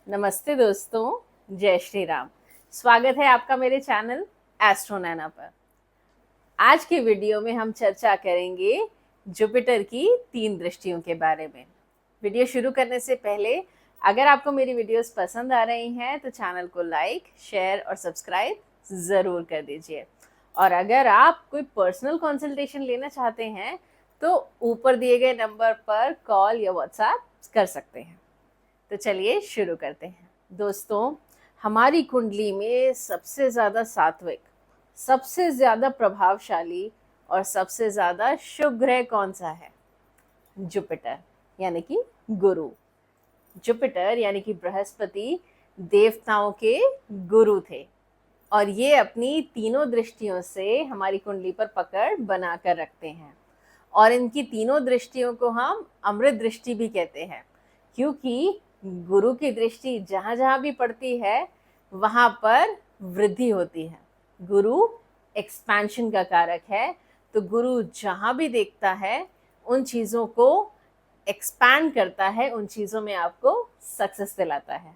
नमस्ते दोस्तों, जय श्री राम। स्वागत है आपका मेरे चैनल एस्ट्रो नैना पर। आज के वीडियो में हम चर्चा करेंगे जुपिटर की 3 दृष्टियों के बारे में। वीडियो शुरू करने से पहले अगर आपको मेरी वीडियोस पसंद आ रही हैं तो चैनल को लाइक, शेयर और सब्सक्राइब ज़रूर कर दीजिए। और अगर आप कोई पर्सनल कंसल्टेशन लेना चाहते हैं तो ऊपर दिए गए नंबर पर कॉल या व्हाट्सएप कर सकते हैं। तो चलिए शुरू करते हैं। दोस्तों, हमारी कुंडली में सबसे ज़्यादा सात्विक, सबसे ज़्यादा प्रभावशाली और सबसे ज़्यादा शुभ ग्रह कौन सा है? जुपिटर यानी कि गुरु। जुपिटर यानी कि बृहस्पति देवताओं के गुरु थे और ये अपनी तीनों दृष्टियों से हमारी कुंडली पर पकड़ बनाकर रखते हैं। और इनकी तीनों दृष्टियों को हम अमृत दृष्टि भी कहते हैं, क्योंकि गुरु की दृष्टि जहाँ जहाँ भी पड़ती है वहाँ पर वृद्धि होती है। गुरु एक्सपेंशन का कारक है, तो गुरु जहाँ भी देखता है उन चीज़ों को एक्सपैंड करता है, उन चीज़ों में आपको सक्सेस दिलाता है।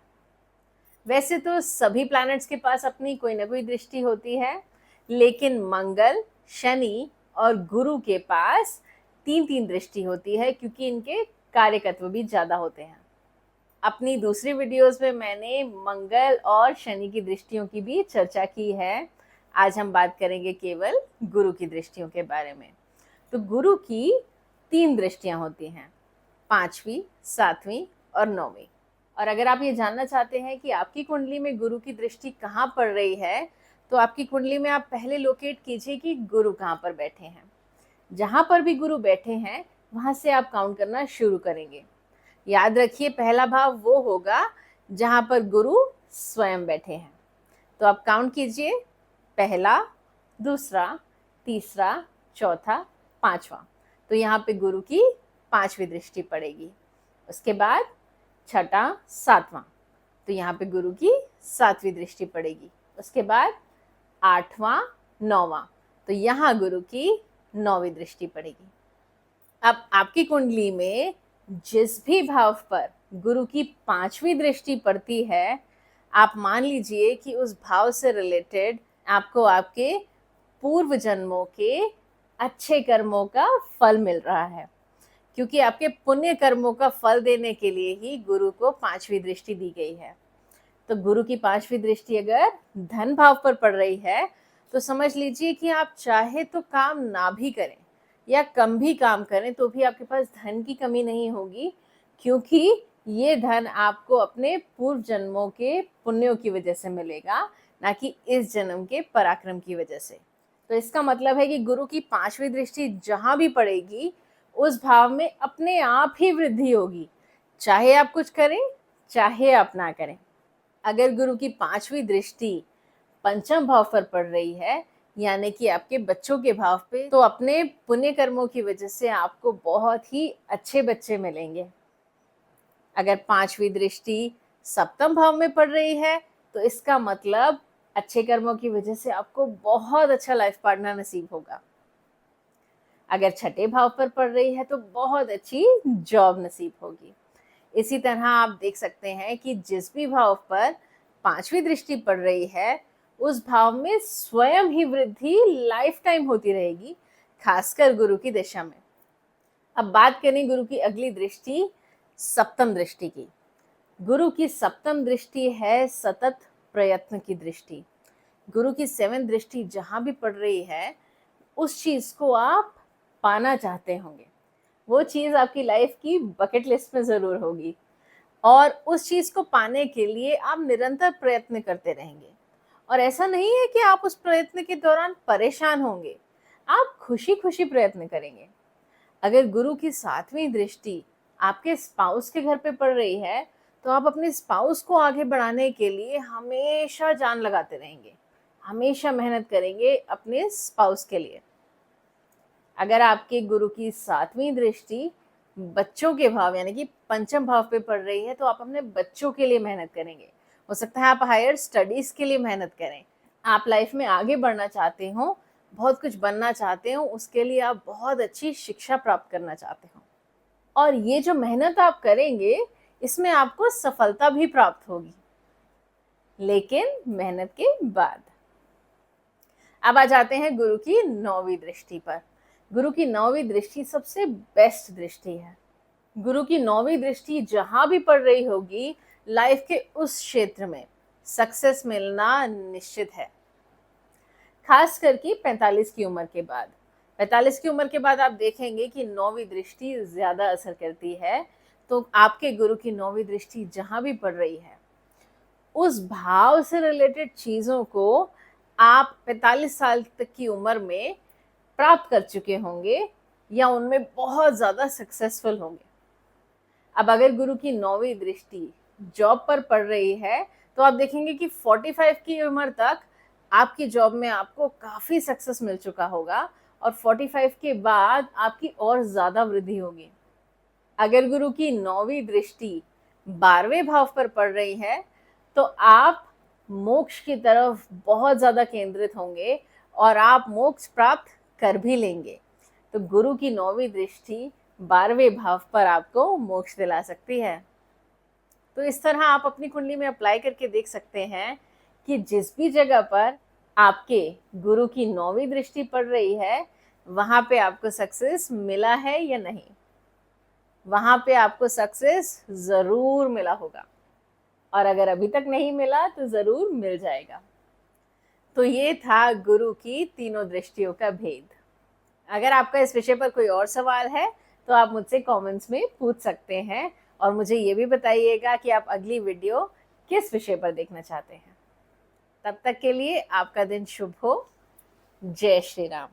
वैसे तो सभी प्लैनेट्स के पास अपनी कोई ना कोई दृष्टि होती है, लेकिन मंगल, शनि और गुरु के पास 3-3 दृष्टि होती है, क्योंकि इनके कार्यकत्व भी ज़्यादा होते हैं। अपनी दूसरी वीडियोस में मैंने मंगल और शनि की दृष्टियों की भी चर्चा की है। आज हम बात करेंगे केवल गुरु की दृष्टियों के बारे में। तो गुरु की 3 दृष्टियां होती हैं, 5वीं, 7वीं और 9वीं। और अगर आप ये जानना चाहते हैं कि आपकी कुंडली में गुरु की दृष्टि कहाँ पड़ रही है, तो आपकी कुंडली में आप पहले लोकेट कीजिए कि गुरु कहाँ पर बैठे हैं। जहाँ पर भी गुरु बैठे हैं वहाँ से आप काउंट करना शुरू करेंगे। याद रखिए, पहला भाव वो होगा जहाँ पर गुरु स्वयं बैठे हैं। तो आप काउंट कीजिए, पहला, दूसरा, तीसरा, चौथा, 5वां। तो यहाँ पे गुरु की 5वीं दृष्टि पड़ेगी। उसके बाद छठा, 7वां, तो यहाँ पे गुरु की 7वीं दृष्टि पड़ेगी। उसके बाद 8वां, 9वां, तो यहाँ गुरु की 9वीं दृष्टि पड़ेगी। अब आपकी कुंडली में जिस भी भाव पर गुरु की 5वीं दृष्टि पड़ती है, आप मान लीजिए कि उस भाव से रिलेटेड आपको आपके पूर्व जन्मों के अच्छे कर्मों का फल मिल रहा है, क्योंकि आपके पुण्य कर्मों का फल देने के लिए ही गुरु को 5वीं दृष्टि दी गई है। तो गुरु की 5वीं दृष्टि अगर धन भाव पर पड़ रही है तो समझ लीजिए कि आप चाहे तो काम ना भी करें या कम भी काम करें तो भी आपके पास धन की कमी नहीं होगी, क्योंकि ये धन आपको अपने पूर्व जन्मों के पुण्यों की वजह से मिलेगा, ना कि इस जन्म के पराक्रम की वजह से। तो इसका मतलब है कि गुरु की 5वीं दृष्टि जहाँ भी पड़ेगी उस भाव में अपने आप ही वृद्धि होगी, चाहे आप कुछ करें चाहे आप ना करें। अगर गुरु की 5वीं दृष्टि पंचम भाव पर पड़ रही है, यानी कि आपके बच्चों के भाव पे, तो अपने पुण्य कर्मों की वजह से आपको बहुत ही अच्छे बच्चे मिलेंगे। अगर 5वीं दृष्टि सप्तम भाव में पड़ रही है तो इसका मतलब अच्छे कर्मों की वजह से आपको बहुत अच्छा लाइफ पार्टनर नसीब होगा। अगर छठे भाव पर पड़ रही है तो बहुत अच्छी जॉब नसीब होगी। इसी तरह आप देख सकते हैं कि जिस भी भाव पर 5वीं दृष्टि पड़ रही है उस भाव में स्वयं ही वृद्धि लाइफ टाइम होती रहेगी, खासकर गुरु की दिशा में। अब बात करें गुरु की अगली दृष्टि, सप्तम दृष्टि की। गुरु की सप्तम दृष्टि है सतत प्रयत्न की दृष्टि। गुरु की 7th दृष्टि जहां भी पड़ रही है उस चीज को आप पाना चाहते होंगे, वो चीज आपकी लाइफ की बकेट लिस्ट में जरूर होगी और उस चीज को पाने के लिए आप निरंतर प्रयत्न करते रहेंगे। और ऐसा नहीं है कि आप उस प्रयत्न के दौरान परेशान होंगे, आप खुशी खुशी प्रयत्न करेंगे। अगर गुरु की 7वीं दृष्टि आपके स्पाउस के घर पे पड़ रही है तो आप अपने स्पाउस को आगे बढ़ाने के लिए हमेशा जान लगाते रहेंगे, हमेशा मेहनत करेंगे अपने स्पाउस के लिए। अगर आपके गुरु की 7वीं दृष्टि बच्चों के भाव यानी कि पंचम भाव पे पड़ रही है तो आप अपने बच्चों के लिए मेहनत करेंगे। हो सकता है आप हायर स्टडीज के लिए मेहनत करें, आप लाइफ में आगे बढ़ना चाहते हो, बहुत कुछ बनना चाहते हो, उसके लिए आप बहुत अच्छी शिक्षा प्राप्त करना चाहते हो। और ये जो मेहनत आप करेंगे इसमें आपको सफलता भी प्राप्त होगी, लेकिन मेहनत के बाद। अब आ जाते हैं गुरु की 9वीं दृष्टि पर। गुरु की 9वीं दृष्टि सबसे बेस्ट दृष्टि है। गुरु की 9वीं दृष्टि जहां भी पड़ रही होगी, लाइफ के उस क्षेत्र में सक्सेस मिलना निश्चित है। खास करके 45 की उम्र के बाद। 45 की उम्र के बाद आप देखेंगे कि 9वीं दृष्टि ज्यादा असर करती है। तो आपके गुरु की 9वीं दृष्टि जहां भी पड़ रही है, उस भाव से रिलेटेड चीजों को आप 45 साल तक की उम्र में प्राप्त कर चुके होंगे या उनमें बहुत ज्यादा सक्सेसफुल होंगे। अब अगर गुरु की 9वीं दृष्टि जॉब पर पड़ रही है, तो आप देखेंगे कि 45 की उम्र तक आपकी जॉब में आपको काफी सक्सेस मिल चुका होगा और 45 के बाद आपकी और ज्यादा वृद्धि होगी। अगर गुरु की 9वीं दृष्टि 12वें भाव पर पड़ रही है, तो आप मोक्ष की तरफ बहुत ज्यादा केंद्रित होंगे और आप मोक्ष प्राप्त कर भी लेंगे। तो गुरु की 9वीं दृष्टि 12वें भाव पर आपको मोक्ष दिला सकती है। तो इस तरह आप अपनी कुंडली में अप्लाई करके देख सकते हैं कि जिस भी जगह पर आपके गुरु की 9वीं दृष्टि पड़ रही है, वहां पे आपको सक्सेस मिला है या नहीं। वहां पे आपको सक्सेस जरूर मिला होगा, और अगर अभी तक नहीं मिला तो जरूर मिल जाएगा। तो ये था गुरु की तीनों दृष्टियों का भेद। अगर आपका इस विषय पर कोई और सवाल है तो आप मुझसे कमेंट्स में पूछ सकते हैं, और मुझे ये भी बताइएगा कि आप अगली वीडियो किस विषय पर देखना चाहते हैं। तब तक के लिए आपका दिन शुभ हो। जय श्री राम।